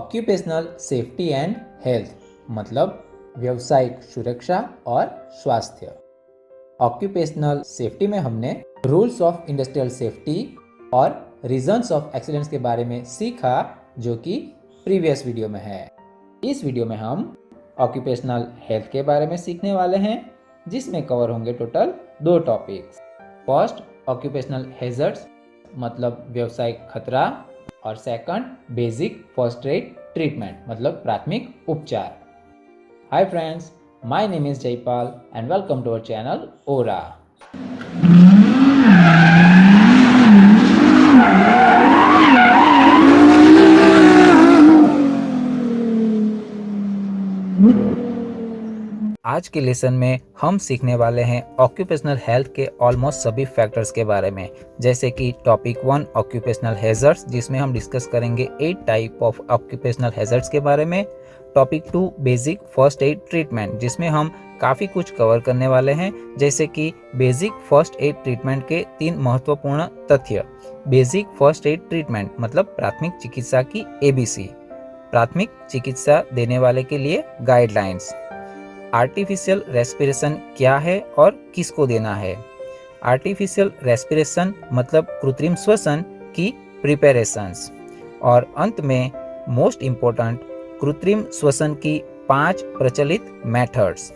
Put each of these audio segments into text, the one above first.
Occupational safety and health मतलब व्यावसायिक सुरक्षा और स्वास्थ्य। ऑक्यूपेशनल सेफ्टी में हमने रूल्स ऑफ इंडस्ट्रियल सेफ्टी और रीजंस ऑफ एक्सीडेंट्स के बारे में सीखा, जो कि प्रीवियस वीडियो में है। इस वीडियो में हम ऑक्यूपेशनल हेल्थ के बारे में सीखने वाले हैं, जिसमें कवर होंगे total 2 topics. First, occupational hazards मतलब व्यावसायिक खतरा, और second, basic first aid treatment मतलब प्राथमिक उपचार। Hi friends, my name is Jaipal and welcome to our channel ओरा। आज के लेसन में हम सीखने वाले हैं ऑक्यूपेशनल हेल्थ के ऑलमोस्ट सभी फैक्टर्स के बारे में, जैसे कि टॉपिक 1 ऑक्यूपेशनल हैजर्ड्स, जिसमें हम डिस्कस करेंगे 8 टाइप ऑफ ऑक्यूपेशनल हैजर्ड्स के बारे में। Topic 2 basic first aid treatment, जिसमें हम काफ़ी कुछ कवर करने वाले हैं, जैसे कि बेसिक फर्स्ट एड ट्रीटमेंट के 3 महत्वपूर्ण तथ्य। बेसिक फर्स्ट एड ट्रीटमेंट मतलब प्राथमिक चिकित्सा की ABC, प्राथमिक चिकित्सा देने वाले के लिए गाइडलाइंस। आर्टिफिशियल रेस्पिरेशन क्या है और किसको देना है। आर्टिफिशियल रेस्पिरेशन मतलब कृत्रिम श्वसन की प्रिपरेशंस, और अंत में मोस्ट इम्पोर्टेंट कृत्रिम श्वसन की 5 प्रचलित मेथड्स।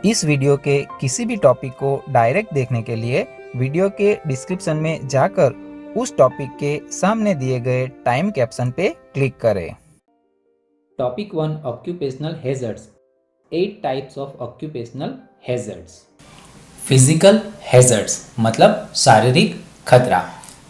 इस वीडियो के किसी भी टॉपिक को डायरेक्ट देखने के लिए वीडियो के डिस्क्रिप्शन में जाकर उस टॉपिक के सामने दिए गए टाइम कैप्शन पे क्लिक करें। Topic 1 occupational hazards, 8 types of occupational hazards. Physical hazards मतलब शारीरिक खतरा,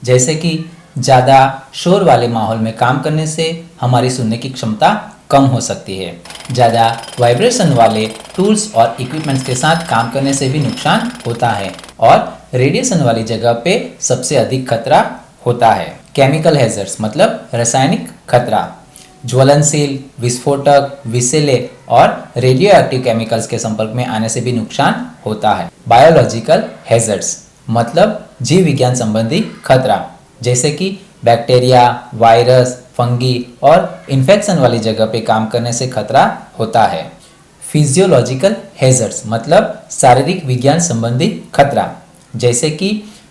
जैसे कि ज़्यादा शोर वाले माहौल में काम करने से हमारी सुनने की क्षमता कम हो सकती है। ज़्यादा वाइब्रेशन वाले टूल्स और इक्विपमेंट्स के साथ काम करने से भी नुकसान होता है, और रेडिएशन वाली जगह पे सबसे अधिक खतरा होता है। केमिकल हैजर्ड्स मतलब रासायनिक खतरा, ज्वलनशील, विस्फोटक, विषैले और रेडियो एक्टिव केमिकल्स के संपर्क में आने से भी नुकसान होता है। बायोलॉजिकल हैजर्ड्स मतलब जीव विज्ञान संबंधी खतरा, जैसे कि बैक्टीरिया, वायरस, फंगी और इन्फेक्शन वाली जगह पे काम करने से खतरा होता है। फिजियोलॉजिकल हैजर्ड्स मतलब शारीरिक विज्ञान संबंधी खतरा, जैसे कि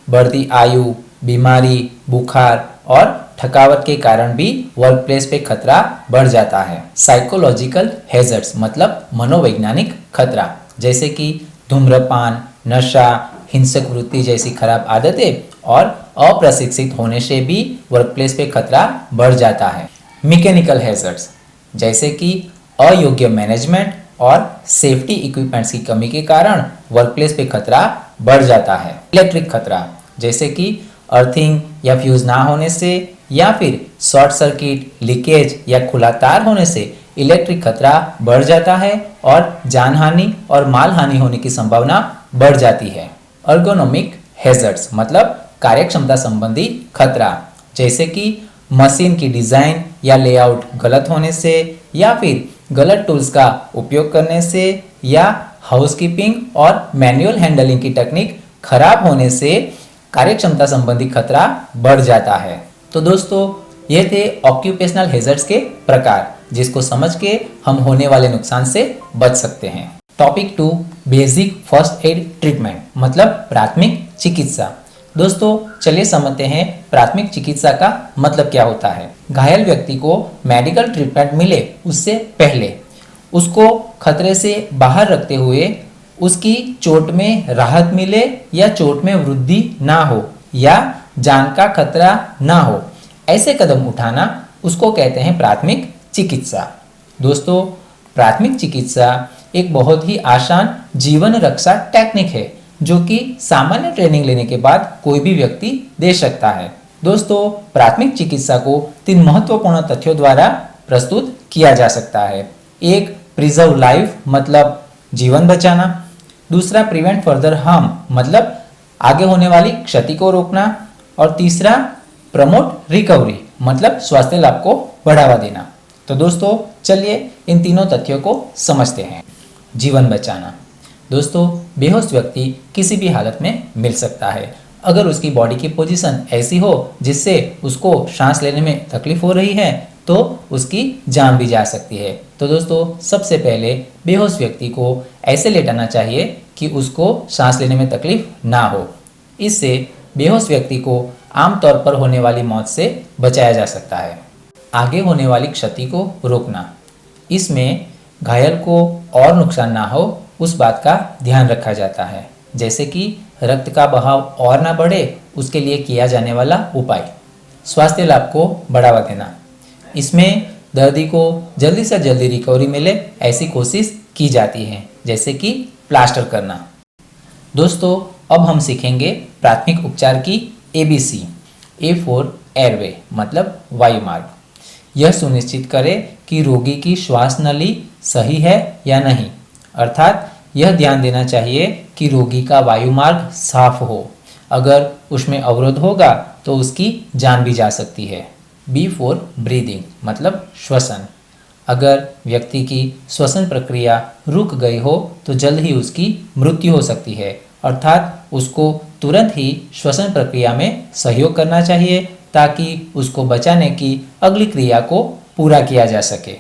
बढ़ती आयु, बीमारी, बुखार और थकावट के कारण भी वर्क प्लेस पे खतरा बढ़ जाता है। साइकोलॉजिकल हैजर्ड्स मतलब मनोवैज्ञानिक खतरा, जैसे कि धूम्रपान, नशा, हिंसक वृत्ति जैसी खराब आदतें और अप्रशिक्षित होने से भी वर्क प्लेस पे खतरा बढ़ जाता है। मैकेनिकल हैजर्ड्स, जैसे कि अयोग्य मैनेजमेंट और सेफ्टी इक्विपमेंट्स की कमी के कारण वर्क प्लेस पे खतरा बढ़ जाता है। इलेक्ट्रिक खतरा, जैसे कि अर्थिंग या फ्यूज ना होने से, या फिर शॉर्ट सर्किट, लीकेज या खुला तार होने से इलेक्ट्रिक खतरा बढ़ जाता है और जानहानि और माल हानि होने की संभावना बढ़ जाती है। अर्गोनोमिक हैजर्ड्स मतलब कार्यक्षमता संबंधी खतरा, जैसे कि मशीन की डिजाइन या लेआउट गलत होने से, या फिर गलत टूल्स का उपयोग करने से, या हाउसकीपिंग और मैनुअल हैंडलिंग की टेक्निक खराब होने से कार्यक्षमता संबंधी खतरा बढ़ जाता है। तो दोस्तों, ये थे ऑक्यूपेशनल हैजर्ड्स के प्रकार, जिसको समझ के हम होने वाले नुकसान से बच सकते हैं। Topic 2 basic first aid treatment मतलब प्राथमिक चिकित्सा। दोस्तों, चलिए समझते हैं प्राथमिक चिकित्सा का मतलब क्या होता है। घायल व्यक्ति को मेडिकल ट्रीटमेंट मिले उससे पहले उसको खतरे से बाहर रखते हुए उसकी चोट में राहत मिले या चोट में वृद्धि ना हो या जान का खतरा ना हो, ऐसे कदम उठाना उसको कहते हैं प्राथमिक चिकित्सा। दोस्तों, प्राथमिक चिकित्सा एक बहुत ही आसान जीवन रक्षा टेक्निक है, जो कि सामान्य ट्रेनिंग लेने के बाद कोई भी व्यक्ति दे सकता है। दोस्तों, प्राथमिक चिकित्सा को 3 महत्वपूर्ण तथ्यों द्वारा प्रस्तुत किया जा सकता है। एक, प्रिजर्व लाइफ मतलब जीवन बचाना। दूसरा, प्रिवेंट फर्दर हार्म मतलब आगे होने वाली क्षति को रोकना। और तीसरा, प्रमोट रिकवरी मतलब स्वास्थ्य लाभ को बढ़ावा देना। तो दोस्तों, चलिए इन तीनों तथ्यों को समझते हैं। जीवन बचाना। दोस्तों, बेहोश व्यक्ति किसी भी हालत में मिल सकता है। अगर उसकी बॉडी की पोजीशन ऐसी हो जिससे उसको सांस लेने में तकलीफ हो रही है, तो उसकी जान भी जा सकती है। तो दोस्तों सबसे पहले बेहोश व्यक्ति को ऐसे लेटाना चाहिए कि उसको सांस लेने में तकलीफ ना हो। इससे बेहोश व्यक्ति को आमतौर पर होने वाली मौत से बचाया जा सकता है। आगे होने वाली क्षति को रोकना, इसमें घायल को और नुकसान ना हो उस बात का ध्यान रखा जाता है, जैसे कि रक्त का बहाव और ना बढ़े उसके लिए किया जाने वाला उपाय। स्वास्थ्य लाभ को बढ़ावा देना, इसमें दर्दी को जल्दी से जल्दी रिकवरी मिले ऐसी कोशिश की जाती है, जैसे कि प्लास्टर करना। दोस्तों अब हम सीखेंगे प्राथमिक उपचार की ABC। ए फॉर एयरवे मतलब वायुमार्ग। यह सुनिश्चित करें कि रोगी की श्वास नली सही है या नहीं, अर्थात यह ध्यान देना चाहिए कि रोगी का वायुमार्ग साफ हो। अगर उसमें अवरोध होगा तो उसकी जान भी जा सकती है। बी फॉर ब्रीदिंग मतलब श्वसन। अगर व्यक्ति की श्वसन प्रक्रिया रुक गई हो तो जल्द ही उसकी मृत्यु हो सकती है, अर्थात उसको तुरंत ही श्वसन प्रक्रिया में सहयोग करना चाहिए ताकि उसको बचाने की अगली क्रिया को पूरा किया जा सके।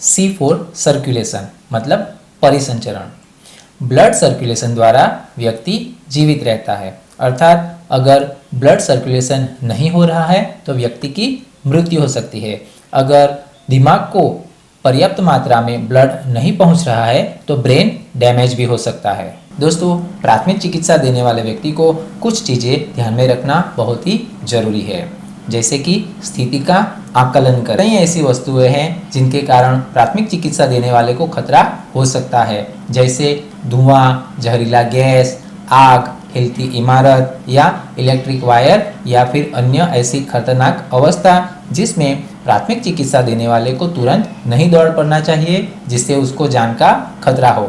सी फॉर सर्कुलेशन मतलब परिसंचरण। ब्लड सर्कुलेशन द्वारा व्यक्ति जीवित रहता है, अर्थात अगर ब्लड सर्कुलेशन नहीं हो रहा है तो व्यक्ति की मृत्यु हो सकती है। अगर दिमाग को पर्याप्त मात्रा में ब्लड नहीं पहुंच रहा है तो ब्रेन डैमेज भी हो सकता है। दोस्तों प्राथमिक चिकित्सा देने वाले व्यक्ति को कुछ चीज़ें ध्यान में रखना बहुत ही जरूरी है, जैसे कि स्थिति का आकलन करें। कई ऐसी वस्तुएं हैं जिनके कारण प्राथमिक चिकित्सा देने वाले को खतरा हो सकता है, जैसे धुआं, जहरीला गैस, आग, हिलती इमारत या इलेक्ट्रिक वायर या फिर अन्य ऐसी खतरनाक अवस्था जिसमें प्राथमिक चिकित्सा देने वाले को तुरंत नहीं दौड़ पड़ना चाहिए, जिससे उसको जान का खतरा हो।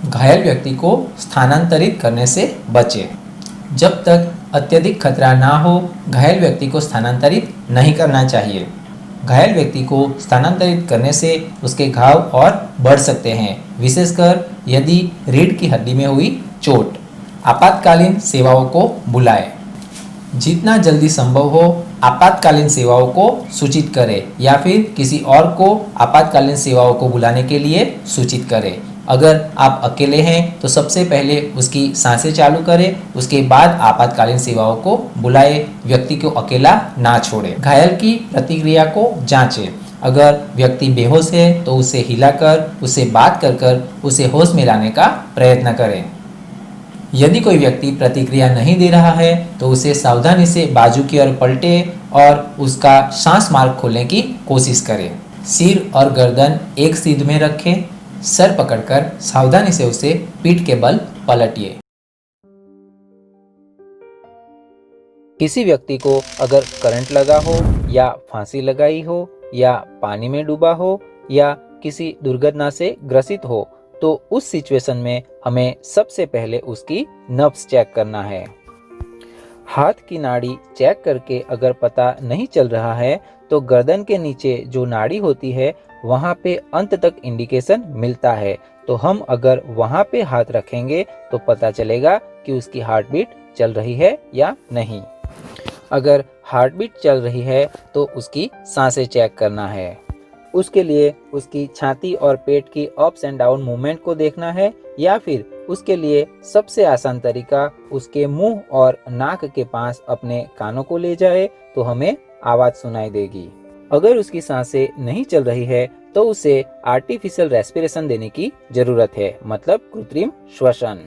घायल व्यक्ति को स्थानांतरित करने से बचे। जब तक अत्यधिक खतरा ना हो घायल व्यक्ति को स्थानांतरित नहीं करना चाहिए। घायल व्यक्ति को स्थानांतरित करने से उसके घाव और बढ़ सकते हैं, विशेषकर यदि रीढ़ की हड्डी में हुई चोट। आपातकालीन सेवाओं को बुलाएं। जितना जल्दी संभव हो आपातकालीन सेवाओं को सूचित करें या फिर किसी और को आपातकालीन सेवाओं को बुलाने के लिए सूचित करें। अगर आप अकेले हैं तो सबसे पहले उसकी सांसें चालू करें, उसके बाद आपातकालीन सेवाओं को बुलाएं। व्यक्ति को अकेला ना छोड़ें। घायल की प्रतिक्रिया को जांचें। अगर व्यक्ति बेहोश है तो उसे हिलाकर, उससे बात कर उसे होश में लाने का प्रयत्न करें। यदि कोई व्यक्ति प्रतिक्रिया नहीं दे रहा है तो उसे सावधानी से बाजू की ओर पलटे और उसका सांस मार्ग खोलने की कोशिश करें। सिर और गर्दन एक सीध में रखें। सर पकड़कर सावधानी से उसे पीठ के बल पलटिए। किसी व्यक्ति को अगर करंट लगा हो या फांसी लगाई हो या पानी में डूबा हो या किसी दुर्घटना से ग्रसित हो तो उस सिचुएशन में हमें सबसे पहले उसकी नब्ज चेक करना है। हाथ की नाड़ी चेक करके अगर पता नहीं चल रहा है तो गर्दन के नीचे जो नाड़ी होती है वहाँ पे अंत तक इंडिकेशन मिलता है, तो हम अगर वहाँ पे हाथ रखेंगे तो पता चलेगा कि उसकी हार्ट बीट चल रही है या नहीं। अगर हार्ट बीट चल रही है तो उसकी सांसें चेक करना है। उसके लिए उसकी छाती और पेट की अप्स एंड डाउन मूवमेंट को देखना है, या फिर उसके लिए सबसे आसान तरीका उसके मुंह और नाक के पास अपने कानों को ले जाए तो हमें आवाज सुनाई देगी। अगर उसकी सांसें नहीं चल रही है तो उसे आर्टिफिशियल रेस्पिरेशन देने की जरूरत है, मतलब कृत्रिम श्वसन।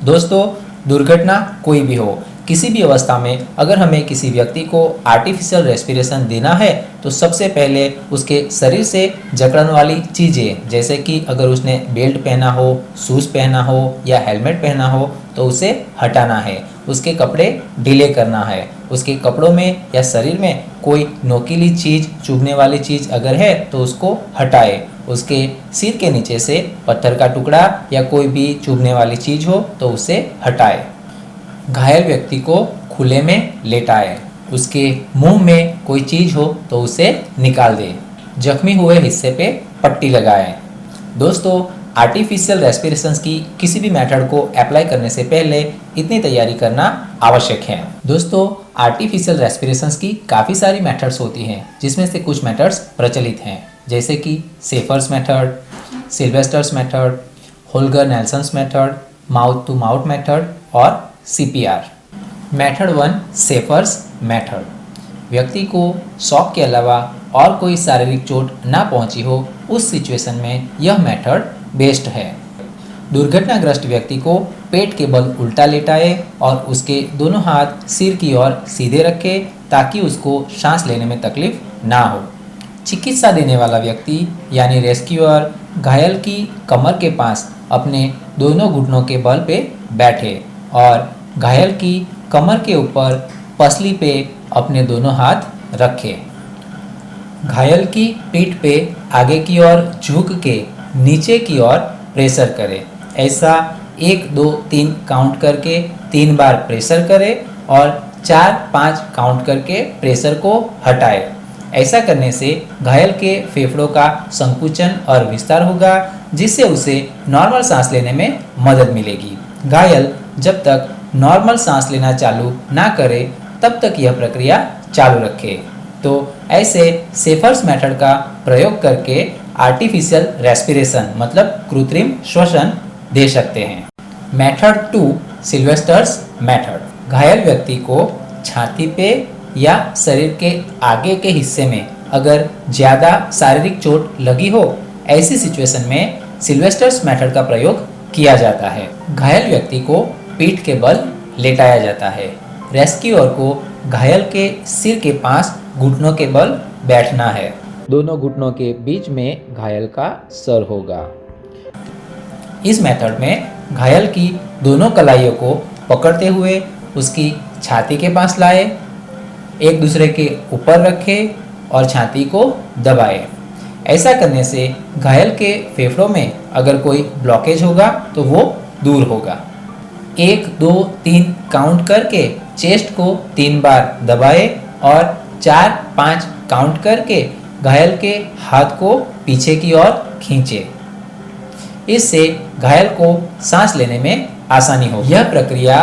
दोस्तों दुर्घटना कोई भी हो, किसी भी अवस्था में अगर हमें किसी व्यक्ति को आर्टिफिशियल रेस्पिरेशन देना है तो सबसे पहले उसके शरीर से जकड़न वाली चीज़ें, जैसे कि अगर उसने बेल्ट पहना हो, शूज़ पहना हो या हेलमेट पहना हो तो उसे हटाना है। उसके कपड़े ढीले करना है। उसके कपड़ों में या शरीर में कोई नोकीली चीज़, चुभने वाली चीज़ अगर है तो उसको हटाए। उसके सिर के नीचे से पत्थर का टुकड़ा या कोई भी चुभने वाली चीज़ हो तो उसे हटाए। घायल व्यक्ति को खुले में लेटाए। उसके मुंह में कोई चीज़ हो तो उसे निकाल दे। जख्मी हुए हिस्से पे पट्टी लगाएं। दोस्तों आर्टिफिशियल रेस्पिरेशन की किसी भी मेथड को अप्लाई करने से पहले इतनी तैयारी करना आवश्यक है। दोस्तों, आर्टिफिशियल रेस्पिरेशन की काफ़ी सारी मेथड्स होती हैं, जिसमें से कुछ मेथड्स प्रचलित हैं, जैसे कि Schafer's method, Silvester's method, Holger Nielsen's method, mouth to mouth method और CPR। Method 1, Schafer's method. व्यक्ति को शॉक के अलावा और कोई शारीरिक चोट ना पहुंची हो, उस सिचुएशन में यह मेथड बेस्ट है। दुर्घटनाग्रस्त व्यक्ति को पेट के बल उल्टा लेटाए और उसके दोनों हाथ सिर की ओर सीधे रखे ताकि उसको सांस लेने में तकलीफ ना हो। चिकित्सा देने वाला व्यक्ति यानी रेस्क्यूअर घायल की कमर के पास अपने दोनों घुटनों के बल पे बैठे और घायल की कमर के ऊपर पसली पे अपने दोनों हाथ रखे। घायल की पीठ पे आगे की ओर झुक के नीचे की ओर प्रेशर करे। ऐसा 1, 2, 3 काउंट करके 3 बार प्रेशर करे और 4, 5 काउंट करके प्रेशर को हटाए। ऐसा करने से घायल के फेफड़ों का संकुचन और विस्तार होगा, जिससे उसे नॉर्मल सांस लेने में मदद मिलेगी। घायल जब तक नॉर्मल सांस लेना चालू ना करे तब तक यह प्रक्रिया चालू रखे। तो ऐसे सेफर्स मेथड का प्रयोग करके आर्टिफिशियल रेस्पिरेशन मतलब कृत्रिम श्वसन दे सकते हैं। Method 2, Silvester's method. घायल व्यक्ति को छाती पे या शरीर के आगे के हिस्से में अगर ज़्यादा शारीरिक चोट लगी हो, ऐसी सिचुएशन में सिल्वेस्टर्स मेथड का प्रयोग किया जाता है। घायल व्यक्ति को पीठ के बल लेटाया जाता है। रेस्क्यूअर को घायल के सिर के पास घुटनों के बल बैठना है। दोनों घुटनों के बीच में घायल का सर होगा। इस मेथड में घायल की दोनों कलाइयों को पकड़ते हुए उसकी छाती के पास लाए, एक दूसरे के ऊपर रखे और छाती को दबाए। ऐसा करने से घायल के फेफड़ों में अगर कोई ब्लॉकेज होगा तो वो दूर होगा। 1, 2, 3 काउंट करके चेस्ट को 3 बार दबाए और 4, 5 काउंट करके घायल के हाथ को पीछे की ओर खींचे। इससे घायल को सांस लेने में आसानी हो। यह प्रक्रिया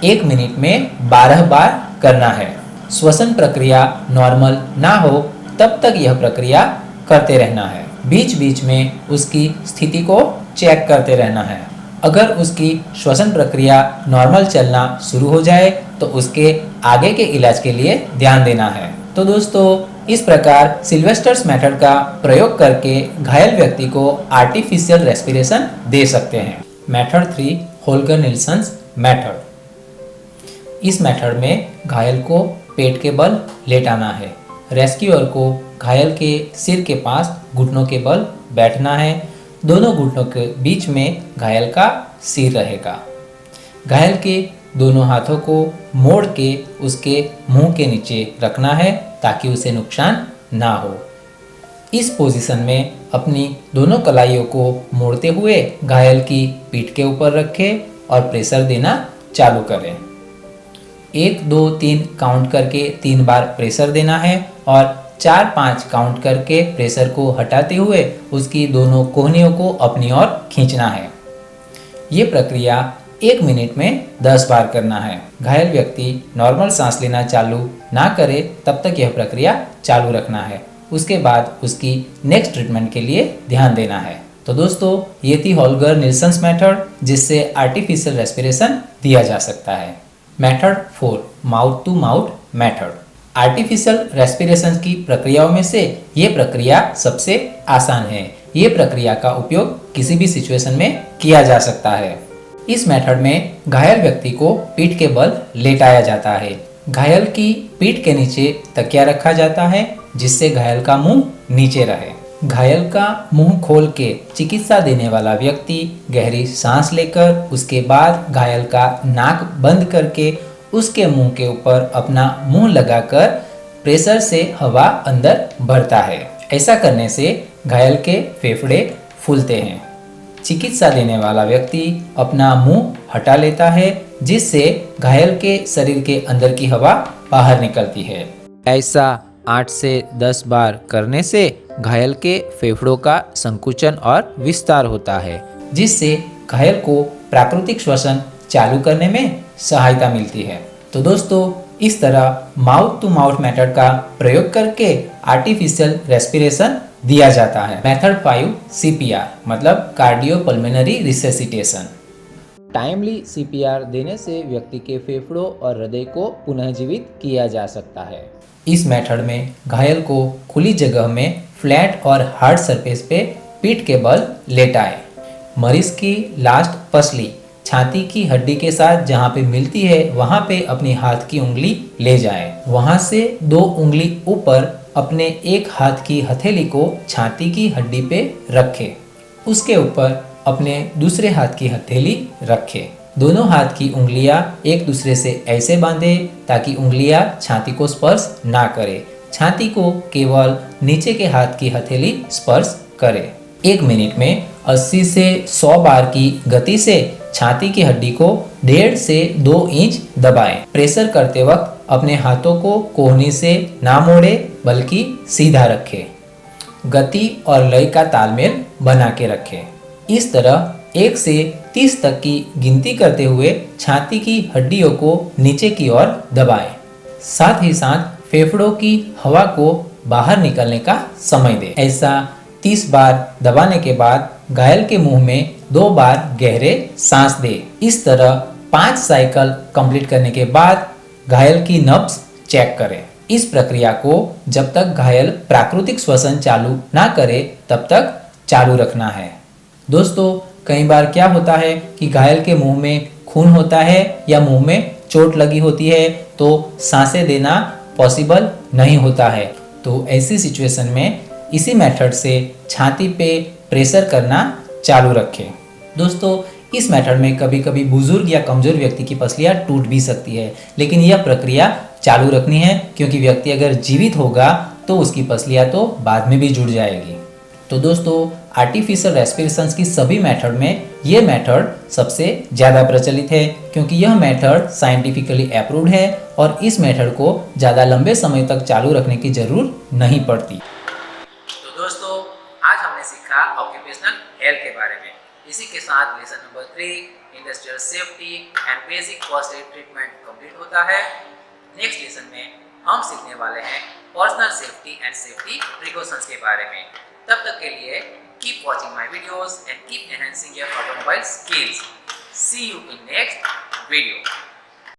1 मिनट में 12 बार करना है। श्वसन प्रक्रिया नॉर्मल ना हो तब तक यह प्रक्रिया करते रहना है। बीच बीच में उसकी स्थिति को चेक करते रहना है। अगर उसकी श्वसन प्रक्रिया नॉर्मल चलना शुरू हो जाए तो उसके आगे के इलाज के लिए ध्यान देना है। तो दोस्तों, इस प्रकार सिल्वेस्टर्स मेथड का प्रयोग करके घायल व्यक्ति को आर्टिफिशियल रेस्पिरेशन दे सकते हैं। Method 3, Holger Nielsen's method. इस मेथड में घायल को पेट के बल लेटाना है। रेस्क्यूअर को घायल के सिर के पास घुटनों के बल बैठना है। दोनों घुटनों के बीच में घायल का सिर रहेगा। घायल के दोनों हाथों को मोड़ के उसके मुंह के नीचे रखना है ताकि उसे नुकसान ना हो। इस पोजीशन में अपनी दोनों कलाइयों को मोड़ते हुए घायल की पीठ के ऊपर रखें और प्रेशर देना चालू करें। 1, 2, 3 काउंट करके 3 बार प्रेशर देना है और 4, 5 काउंट करके प्रेशर को हटाते हुए उसकी दोनों कोहनियों को अपनी ओर खींचना है। ये प्रक्रिया 1 मिनट में 10 बार करना है। घायल व्यक्ति नॉर्मल सांस लेना चालू ना करे तब तक यह प्रक्रिया चालू रखना है। उसके बाद उसकी नेक्स्ट ट्रीटमेंट के लिए ध्यान देना है। तो दोस्तों, ये थी होल्गर नेल्सन्स मेथड, जिससे आर्टिफिशियल रेस्पिरेशन दिया जा सकता है। Method 4, mouth to mouth method. Artificial respiration की प्रक्रियाओं में से ये प्रक्रिया सबसे आसान है। ये प्रक्रिया का उपयोग किसी भी सिचुएशन में किया जा सकता है। इस मेथड में घायल व्यक्ति को पीठ के बल लेटाया जाता है। घायल की पीठ के नीचे तकिया रखा जाता है जिससे घायल का मुंह नीचे रहे। घायल का मुंह खोल के चिकित्सा देने वाला व्यक्ति गहरी सांस लेकर उसके बाद घायल का नाक बंद करके उसके मुंह के ऊपर अपना मुंह लगाकर प्रेशर से हवा अंदर भरता है। ऐसा करने से घायल के फेफड़े फूलते हैं। चिकित्सा देने वाला व्यक्ति अपना मुंह हटा लेता है जिससे घायल के शरीर के अंदर की हवा बाहर निकलती है। ऐसा 8 से 10 बार करने से घायल के फेफड़ों का संकुचन और विस्तार होता है जिससे घायल को प्राकृतिक श्वसन चालू करने में सहायता मिलती है। तो दोस्तों, इस तरह माउथ टू माउथ मेथड का प्रयोग करके आर्टिफिशियल रेस्पिरेशन दिया जाता है। मेथड 5 CPR मतलब कार्डियोपल्मोनरी रिससिटेशन। टाइमली CPR देने से व्यक्ति के फेफड़ों और हृदय को पुनः जीवित किया जा सकता है। इस मेथड में घायल को खुली जगह में फ्लैट और हार्ड सरफेस पे पीठ के बल लेटाएं। मरीज की लास्ट पसली छाती की हड्डी के साथ जहाँ पे मिलती है वहाँ पे अपनी हाथ की उंगली ले जाएं। वहाँ से 2 उंगली ऊपर अपने एक हाथ की हथेली को छाती की हड्डी पे रखें। उसके ऊपर अपने दूसरे हाथ की हथेली रखें। दोनों हाथ की उंगलियां एक दूसरे से ऐसे बांधें ताकि उंगलियां छाती को स्पर्श ना करें। छाती को केवल नीचे के हाथ की हथेली स्पर्श करे। 1 मिनट में 80 से 100 बार की गति से छाती की हड्डी को 1.5 से 2 इंच दबाएं। प्रेशर करते वक्त अपने हाथों को कोहनी से ना मोड़े बल्कि सीधा रखें। गति और लय का तालमेल बना के रखें। इस तरह 1 से 30 तक की गिनती करते हुए छाती की हड्डियों को नीचे की ओर दबाएं। साथ ही साथ फेफड़ों की हवा को बाहर निकलने का समय दें। ऐसा 30 बार दबाने के बाद घायल के मुंह में 2 बार गहरे सांस दें। इस तरह 5 साइकिल कंप्लीट करने के बाद घायल की नब्ज चेक करें। इस प्रक्रिया को जब तक घायल प्राकृतिक श्वसन चालू ना करे तब तक चालू रखना है। दोस्तों, कई बार क्या होता है कि घायल के मुंह में खून होता है या मुंह में चोट लगी होती है तो सांसें देना पॉसिबल नहीं होता है। तो ऐसी सिचुएशन में इसी मेथड से छाती पे प्रेशर करना चालू रखें। दोस्तों, इस मेथड में कभी कभी बुजुर्ग या कमजोर व्यक्ति की पसलियां टूट भी सकती है, लेकिन यह प्रक्रिया चालू रखनी है क्योंकि व्यक्ति अगर जीवित होगा तो उसकी पसलियां तो बाद में भी जुड़ जाएगी। तो दोस्तों, आर्टिफिशियल रेस्पिरेशन की सभी मेथड में ये मेथड सबसे ज़्यादा प्रचलित है क्योंकि यह मेथड साइंटिफिकली अप्रूव्ड है और इस मेथड को ज़्यादा लंबे समय तक चालू रखने की जरूरत नहीं पड़ती। तो दोस्तों, आज हमने सीखा ऑक्यूपेशनल हेल्थ के बारे में। इसी के साथ lesson number 3 industrial safety and basic first aid treatment complete होता है। नेक्स्ट लेसन में हम सीखने वाले हैं personal safety and safety precautions के बारे में। तब तक के लिए keep watching my videos and keep enhancing your automobile skills. See you in next video.